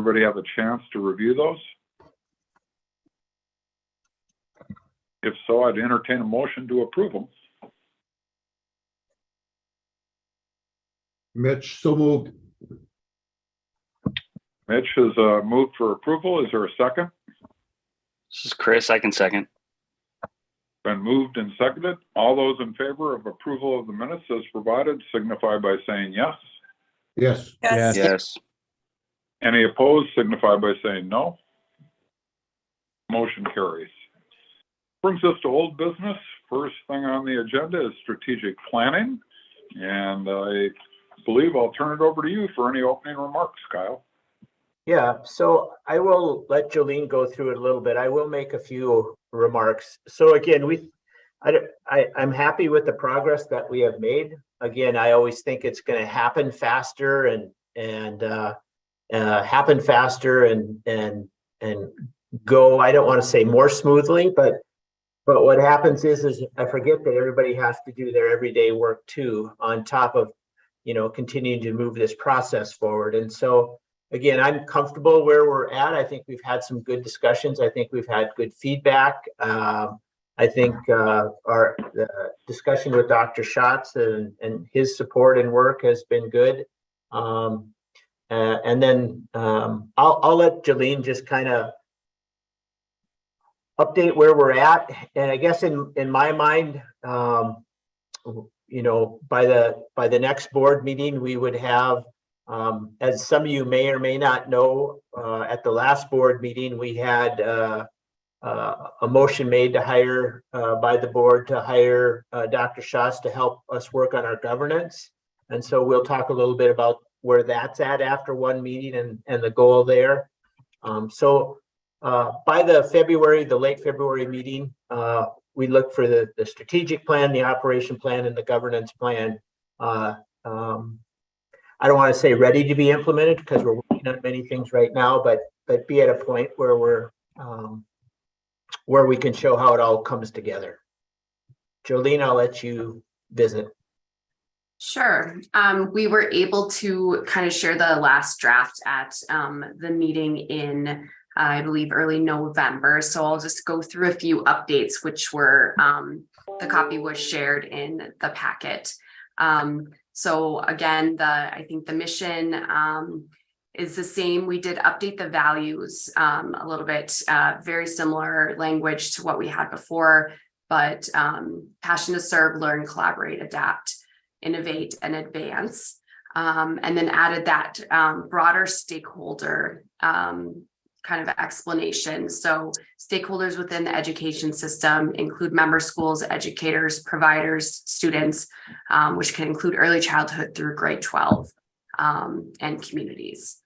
everybody have a chance to review those? If so, I'd entertain a motion to approve them. Mitch, so moved. Mitch has moved for approval. Is there a second? This is Chris. I can second. Been moved and seconded. All those in favor of approval of the minutes as provided signify by saying yes. Yes. Yes. Yes. Any opposed signify by saying no. Motion carries. Brings us to old business. First thing on the agenda is strategic planning. And I believe I'll turn it over to you for any opening remarks, Kyle. Yeah, so I will let Jolene go through it a little bit. I will make a few remarks. So again, I'm happy with the progress that we have made. Again, I always think it's going to happen faster and go. I don't want to say more smoothly, but what happens is I forget that everybody has to do their everyday work too, on top of continuing to move this process forward. And so again, I'm comfortable where we're at. I think we've had some good discussions. I think we've had good feedback. I think our discussion with Dr. Schatz and his support and work has been good. And then I'll let Jolene just kind of update where we're at. And I guess in my mind, by the next board meeting, we would have, as some of you may or may not know, at the last board meeting, we had a motion made to hire by the board to hire Dr. Schatz to help us work on our governance. And so we'll talk a little bit about where that's at after one meeting and the goal there. By the late February meeting, we look for the strategic plan, the operation plan, and the governance plan. I don't want to say ready to be implemented because we're working on many things right now, but be at a point where we can show how it all comes together. Jolene, I'll let you visit. Sure. We were able to kind of share the last draft at the meeting in, I believe, early November. So I'll just go through a few updates, which were, the copy was shared in the packet. So again, I think the mission is the same. We did update the values a little bit, very similar language to what we had before, but passion to serve, learn, collaborate, adapt, innovate, and advance. And then added that broader stakeholder kind of explanation. So stakeholders within the education system include member schools, educators, providers, students, which can include early childhood through grade 12 and communities.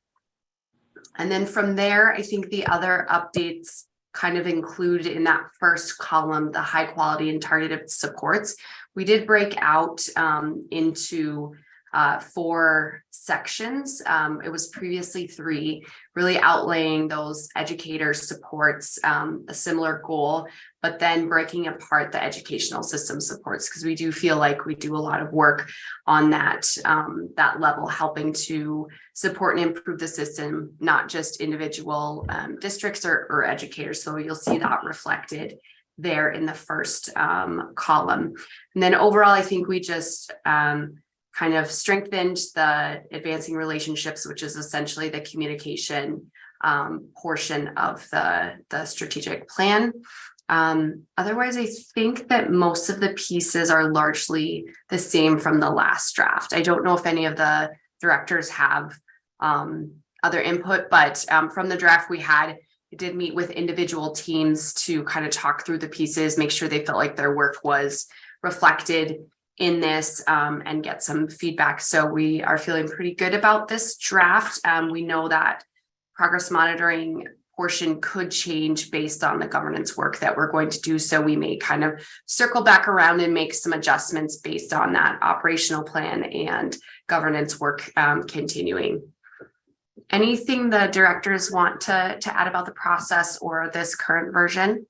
And then from there, I think the other updates kind of include in that first column, the high quality and targeted supports. We did break out into 4 sections. It was previously 3, really outlaying those educator supports, a similar goal, but then breaking apart the educational system supports, because we do feel like we do a lot of work on that level, helping to support and improve the system, not just individual districts or educators. So you'll see that reflected there in the first column. And then overall, I think we just kind of strengthened the advancing relationships, which is essentially the communication portion of the strategic plan. Otherwise, I think that most of the pieces are largely the same from the last draft. I don't know if any of the directors have other input, but from the draft we had, we did meet with individual teams to kind of talk through the pieces, make sure they felt like their work was reflected in this and get some feedback. So we are feeling pretty good about this draft. We know that progress monitoring portion could change based on the governance work that we're going to do. So we may kind of circle back around and make some adjustments based on that operational plan and governance work continuing. Anything the directors want to add about the process or this current version?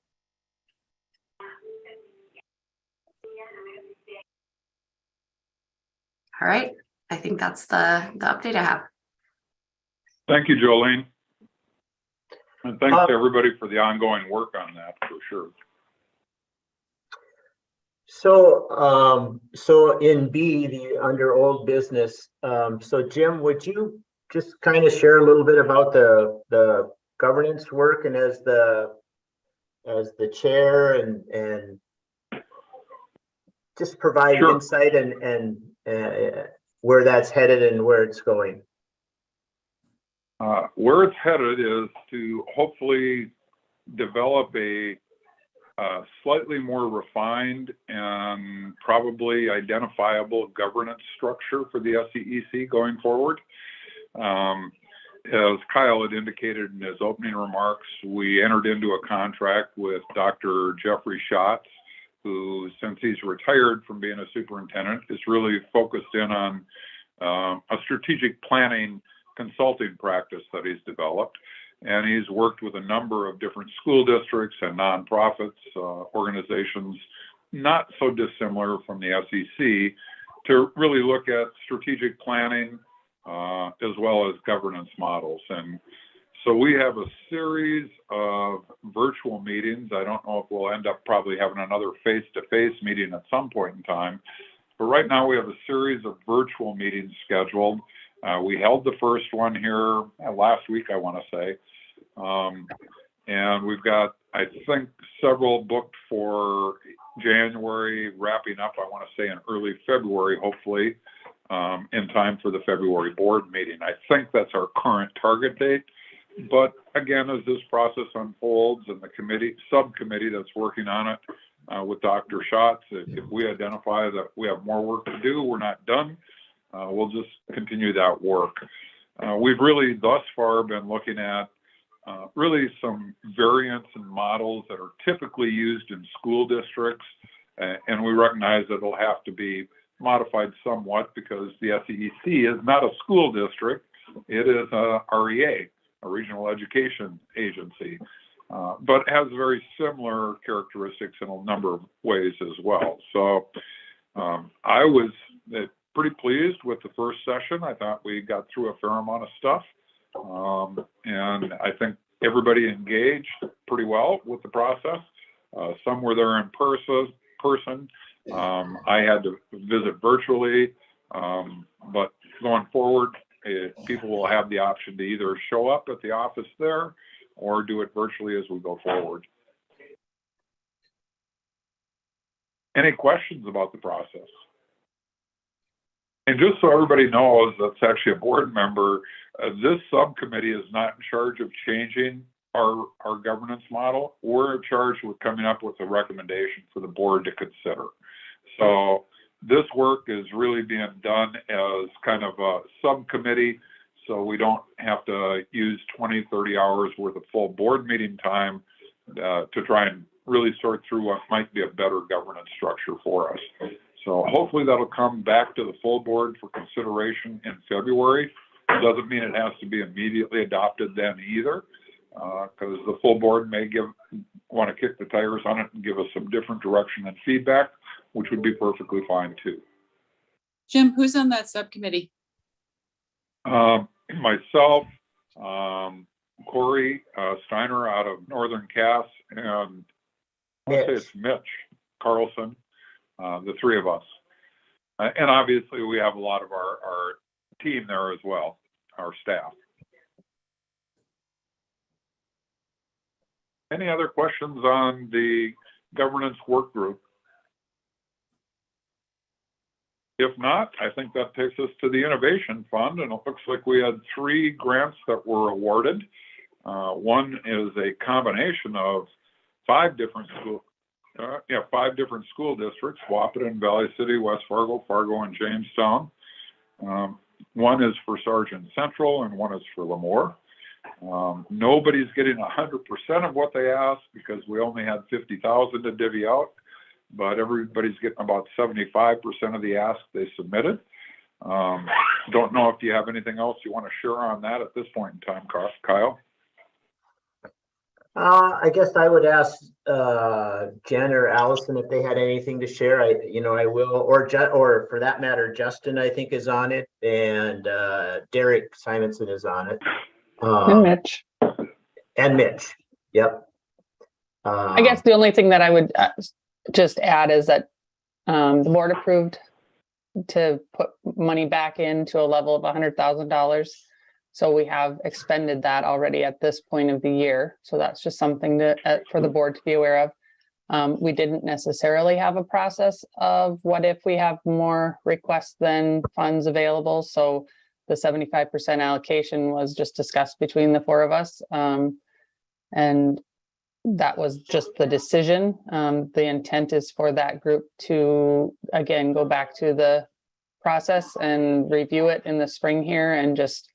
All right, I think that's the update I have. Thank you, Jolene. And thanks to everybody for the ongoing work on that, for sure. So in B, under old business, so Jim, would you just kind of share a little bit about the governance work, and as the chair, and just provide Sure. insight and where that's headed and where it's going? Where it's headed is to hopefully develop a slightly more refined and probably identifiable governance structure for the SEEC going forward. As Kyle had indicated in his opening remarks, we entered into a contract with Dr. Jeffrey Schatz, who, since he's retired from being a superintendent, is really focused in on a strategic planning consulting practice that he's developed. And he's worked with a number of different school districts and nonprofits, organizations, not so dissimilar from the SEC, to really look at strategic planning as well as governance models. And so we have a series of virtual meetings. I don't know if we'll end up probably having another face-to-face meeting at some point in time, but right now we have a series of virtual meetings scheduled. We held the first one here last week, I want to say. And we've got, I think, several booked for January, wrapping up, I want to say, in early February, hopefully, in time for the February board meeting. I think that's our current target date. But again, as this process unfolds and the subcommittee that's working on it with Dr. Schatz, if we identify that we have more work to do, we're not done, we'll just continue that work. We've really thus far been looking at really some variants and models that are typically used in school districts, and we recognize that it'll have to be modified somewhat because the SEC is not a school district, it is a REA, a regional education agency, but has very similar characteristics in a number of ways as well. So I was pretty pleased with the first session. I thought we got through a fair amount of stuff. And I think everybody engaged pretty well with the process. Some were there in person. I had to visit virtually, but going forward, people will have the option to either show up at the office there or do it virtually as we go forward. Any questions about the process? And just so everybody knows, that's actually a board member, this subcommittee is not in charge of changing our governance model. We're charged with coming up with a recommendation for the board to consider. So this work is really being done as kind of a subcommittee, so we don't have to use 20, 30 hours worth of full board meeting time to try and really sort through what might be a better governance structure for us. So hopefully that'll come back to the full board for consideration in February. It doesn't mean it has to be immediately adopted then either, because the full board may want to kick the tires on it and give us some different direction and feedback, which would be perfectly fine too. Jim, who's on that subcommittee? Myself, Corey Steiner out of Northern Cass, and I want to say it's Mitch Carlson, the three of us. And obviously we have a lot of our team there as well, our staff. Any other questions on the governance work group? If not, I think that takes us to the Innovation Fund, and it looks like we had 3 grants that were awarded. One is a combination of 5 different school districts: Wahpeton, Valley City, West Fargo, Fargo, and Jamestown. One is for Sargent Central, and one is for Lemoore. Nobody's getting 100% of what they asked because we only had 50,000 to divvy out, but everybody's getting about 75% of the ask they submitted. Don't know if you have anything else you want to share on that at this point in time, Kyle. I guess I would ask Jen or Allison if they had anything to share. I will, or for that matter, Justin, I think, is on it, and Derek Simonson is on it. And Mitch. And Mitch. Yep. I guess the only thing that I would just add is that the board approved to put money back into a level of $100,000. So we have expended that already at this point of the year. So that's just something to, for the board to be aware of. We didn't necessarily have a process of what if we have more requests than funds available. So the 75% allocation was just discussed between the four of us. And that was just the decision. The intent is for that group to, again, go back to the process and review it in the spring here and just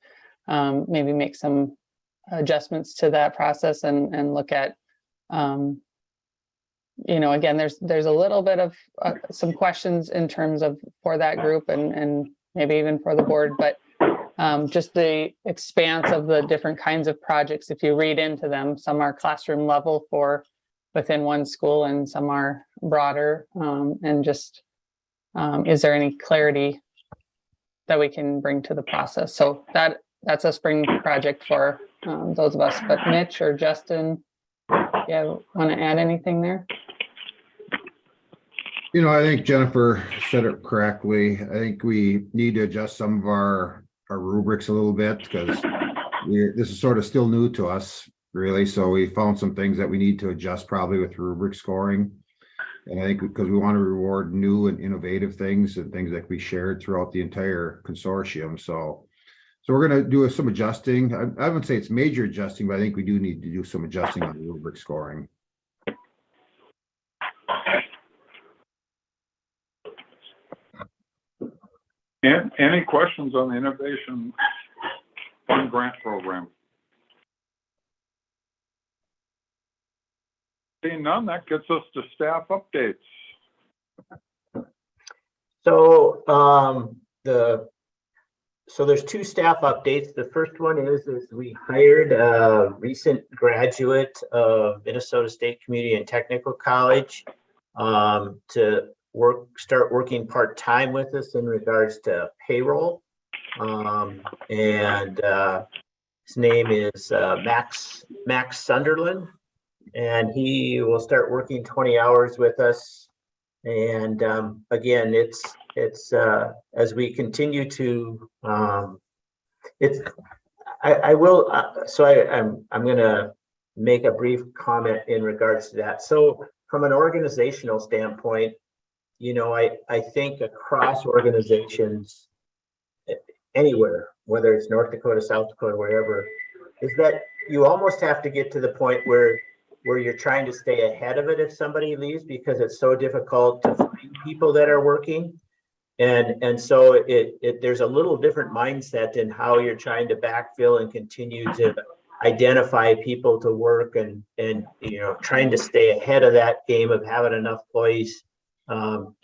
maybe make some adjustments to that process and look at, again, there's a little bit of some questions in terms of for that group and maybe even for the board, but just the expanse of the different kinds of projects. If you read into them, some are classroom level for within one school and some are broader. And just, is there any clarity that we can bring to the process? So that's a spring project for those of us, but Mitch or Justin, yeah, want to add anything there? I think Jennifer said it correctly. I think we need to adjust some of our rubrics a little bit because this is sort of still new to us, really. So we found some things that we need to adjust probably with rubric scoring. And I think because we want to reward new and innovative things and things that we shared throughout the entire consortium. So we're going to do some adjusting. I wouldn't say it's major adjusting, but I think we do need to do some adjusting on the rubric scoring. And any questions on the Innovation Fund Grant Program? Seeing none, that gets us to staff updates. So there's two staff updates. The first one is we hired a recent graduate of Minnesota State Community and Technical College to start working part-time with us in regards to payroll. And his name is Max Sunderland, and he will start working 20 hours with us. And again, it's as we continue to I'm going to make a brief comment in regards to that. So from an organizational standpoint, I think across organizations anywhere, whether it's North Dakota, South Dakota, wherever, is that you almost have to get to the point where you're trying to stay ahead of it if somebody leaves, because it's so difficult to find people that are working. And so there's a little different mindset in how you're trying to backfill and continue to identify people to work and trying to stay ahead of that game of having enough employees to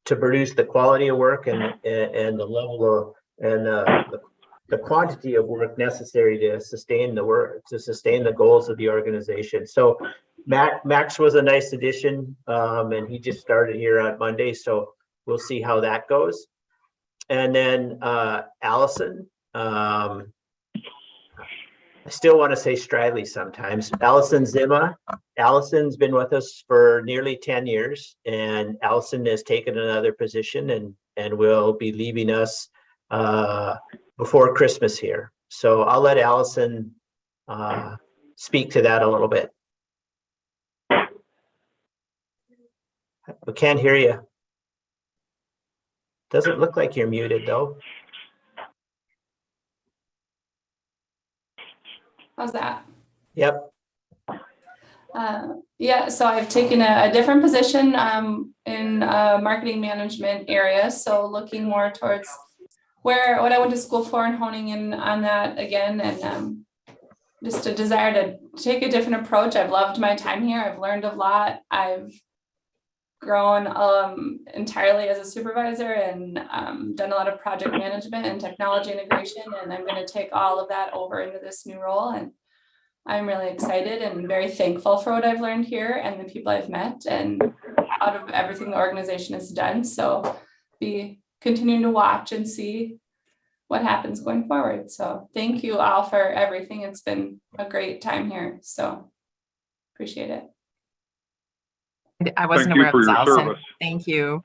produce the quality of work and the level of and the quantity of work necessary to sustain the work, to sustain the goals of the organization. So Max was a nice addition, and he just started here on Monday, so we'll see how that goes. And then Allison, I still want to say Striley sometimes. Allison Zima. Allison's been with us for nearly 10 years, and Allison has taken another position and will be leaving us before Christmas here. So I'll let Allison speak to that a little bit. We can't hear you. Doesn't look like you're muted though. How's that? Yep. Yeah, so I've taken a different position in marketing management area. So looking more towards what I went to school for and honing in on that again, and just a desire to take a different approach. I've loved my time here. I've learned a lot. I've grown entirely as a supervisor and done a lot of project management and technology integration, and I'm going to take all of that over into this new role. And I'm really excited and very thankful for what I've learned here and the people I've met and out of everything the organization has done. So be continuing to watch and see what happens going forward. So thank you all for everything. It's been a great time here. So appreciate it. I wasn't Thank you aware for of this, your Allison. service. Thank you.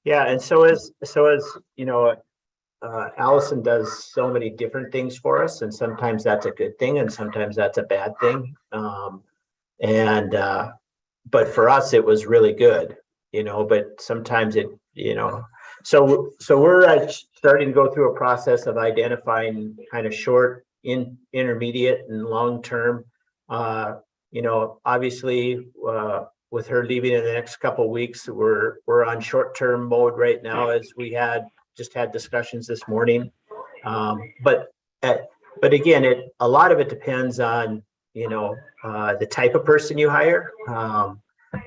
Yeah, and so as you know, Allison does so many different things for us, and sometimes that's a good thing, and sometimes that's a bad thing. But for us, it was really good, you know. But sometimes it, you know, so we're starting to go through a process of identifying kind of short, intermediate, and long term. You know, obviously, with her leaving in the next couple of weeks, we're on short-term mode right now, as we just had discussions this morning. But again, a lot of it depends on, you know, the type of person you hire.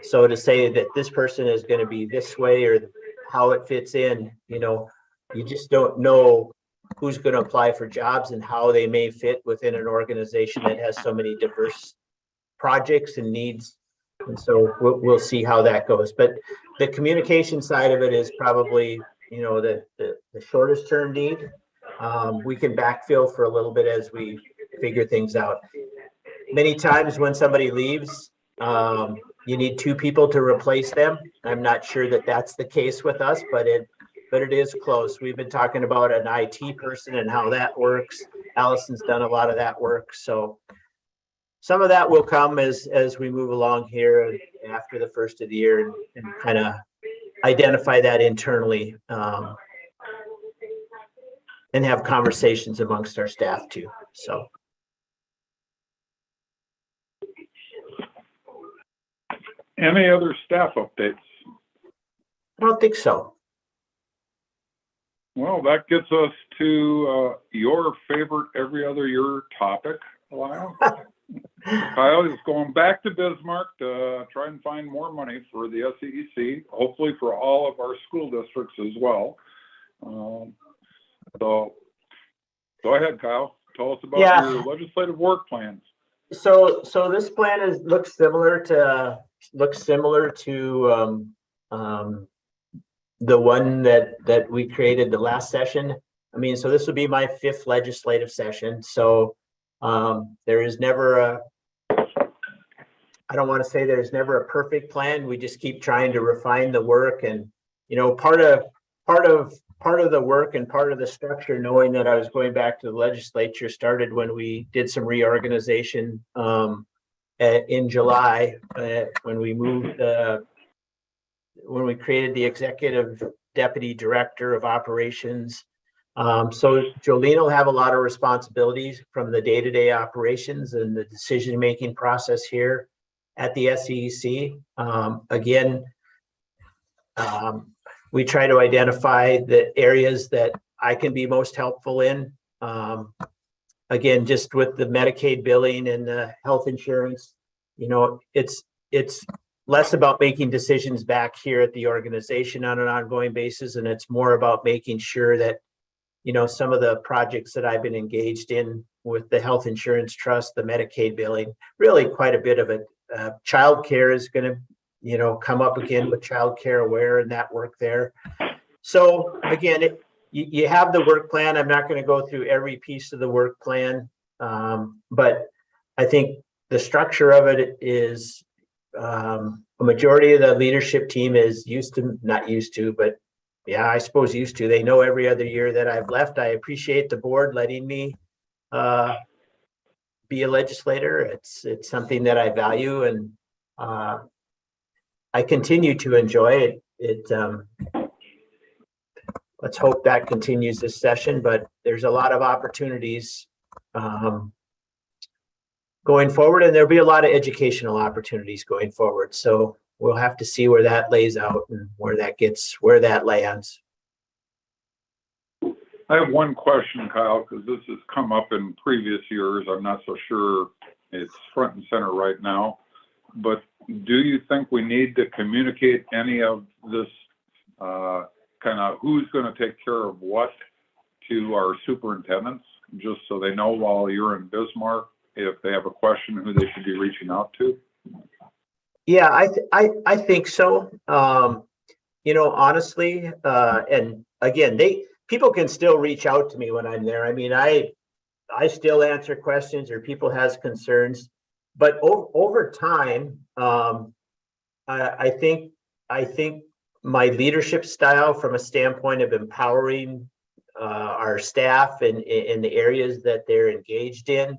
So to say that this person is going to be this way or how it fits in, you know, you just don't know who's going to apply for jobs and how they may fit within an organization that has so many diverse projects and needs. And so we'll see how that goes. But the communication side of it is probably, you know, the shortest term need. We can backfill for a little bit as we figure things out. Many times when somebody leaves, you need two people to replace them. I'm not sure that that's the case with us, but it is close. We've been talking about an IT person and how that works. Allison's done a lot of that work. So some of that will come as we move along here after the first of the year and kind of identify that internally, and have conversations amongst our staff too. So. Any other staff updates? I don't think so. Well, that gets us to your favorite every other year topic, Lyle. Kyle is going back to Bismarck to try and find more money for the SEEC, hopefully for all of our school districts as well. So go ahead, Kyle. Tell us about your legislative work plans. So this plan looks similar to the one that we created the last session. I mean, so this would be my 5th legislative session. So there is never I don't want to say there's never a perfect plan. We just keep trying to refine the work, and you know, part of the work and part of the structure, knowing that I was going back to the legislature, started when we did some reorganization in July, when we moved when we created the executive deputy director of operations. So Jolene will have a lot of responsibilities from the day-to-day operations and the decision-making process here at the SEEC. Again, we try to identify the areas that I can be most helpful in. Again, just with the Medicaid billing and the health insurance, you know, it's less about making decisions back here at the organization on an ongoing basis, and it's more about making sure that, you know, some of the projects that I've been engaged in with the health insurance trust, the Medicaid billing, really quite a bit of it. Childcare is going to, you know, come up again with Childcare Aware and that work there. So again, you have the work plan. I'm not going to go through every piece of the work plan, but I think the structure of it is a majority of the leadership team is not used to, but yeah, I suppose used to. They know every other year that I've left. I appreciate the board letting me be a legislator. It's something that I value, and I continue to enjoy it. Let's hope that continues this session, but there's a lot of opportunities going forward, and there'll be a lot of educational opportunities going forward. So we'll have to see where that lays out and where that lands. I have one question, Kyle, because this has come up in previous years. I'm not so sure it's front and center right now, but do you think we need to communicate any of this kind of who's going to take care of what to our superintendents, just so they know while you're in Bismarck, if they have a question, who they should be reaching out to? Yeah, I think so. You know, honestly, and again, people can still reach out to me when I'm there. I mean, I still answer questions or people has concerns, but over time, I think my leadership style from a standpoint of empowering our staff in the areas that they're engaged in.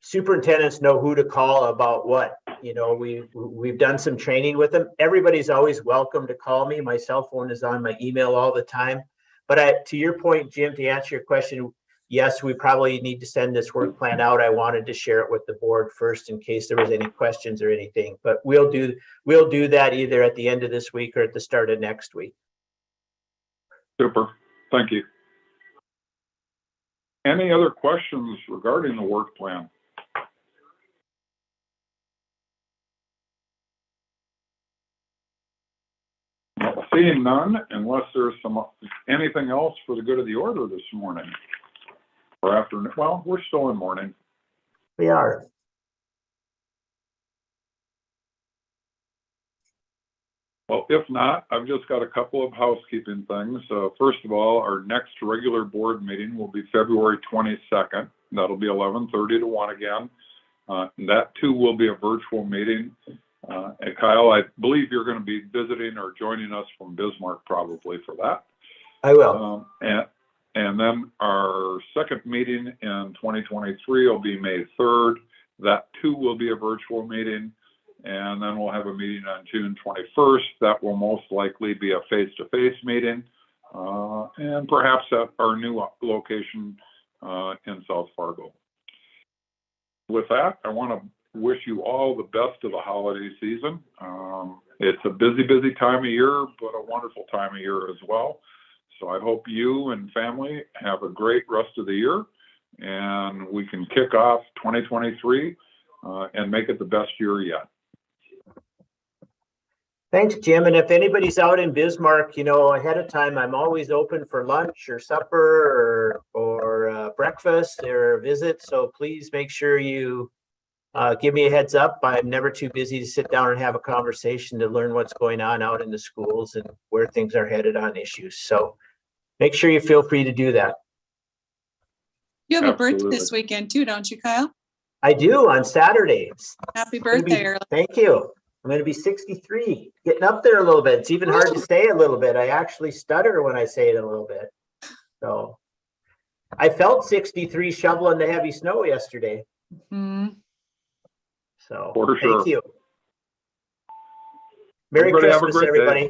Superintendents know who to call about what. You know, we've done some training with them. Everybody's always welcome to call me. My cell phone is on my email all the time. But to your point, Jim, to answer your question, yes, we probably need to send this work plan out. I wanted to share it with the board first in case there was any questions or anything. But we'll do that either at the end of this week or at the start of next week. Super. Thank you. Any other questions regarding the work plan? Seeing none, unless there's anything else for the good of the order this morning or afternoon. Well, we're still in morning. We are. Well, if not, I've just got a couple of housekeeping things. First of all, our next regular board meeting will be February 22nd. That'll be 11:30 to 1 again. That too will be a virtual meeting. And Kyle, I believe you're going to be visiting or joining us from Bismarck probably for that. I will. And then our second meeting in 2023 will be May 3rd. That too will be a virtual meeting. And then we'll have a meeting on June 21st. That will most likely be a face-to-face meeting, and perhaps at our new location in South Fargo. With that, I want to wish you all the best of the holiday season. It's a busy, busy time of year, but a wonderful time of year as well. So I hope you and family have a great rest of the year, and we can kick off 2023 and make it the best year yet. Thanks, Jim. And if anybody's out in Bismarck, you know, ahead of time, I'm always open for lunch or supper or breakfast or a visit. So please make sure you give me a heads up. I'm never too busy to sit down and have a conversation to learn what's going on out in the schools and where things are headed on issues. So make sure you feel free to do that. You have Absolutely. a birthday this weekend too, don't you, Kyle? I do on Saturday. Happy birthday, Earl. Thank you. I'm going to be 63, getting up there a little bit. It's even hard to say a little bit. I actually stutter when I say it a little bit. So I felt 63 shoveling the heavy snow yesterday. Mm-hmm. So For sure. thank you. Merry Everybody have a Christmas, great day. everybody.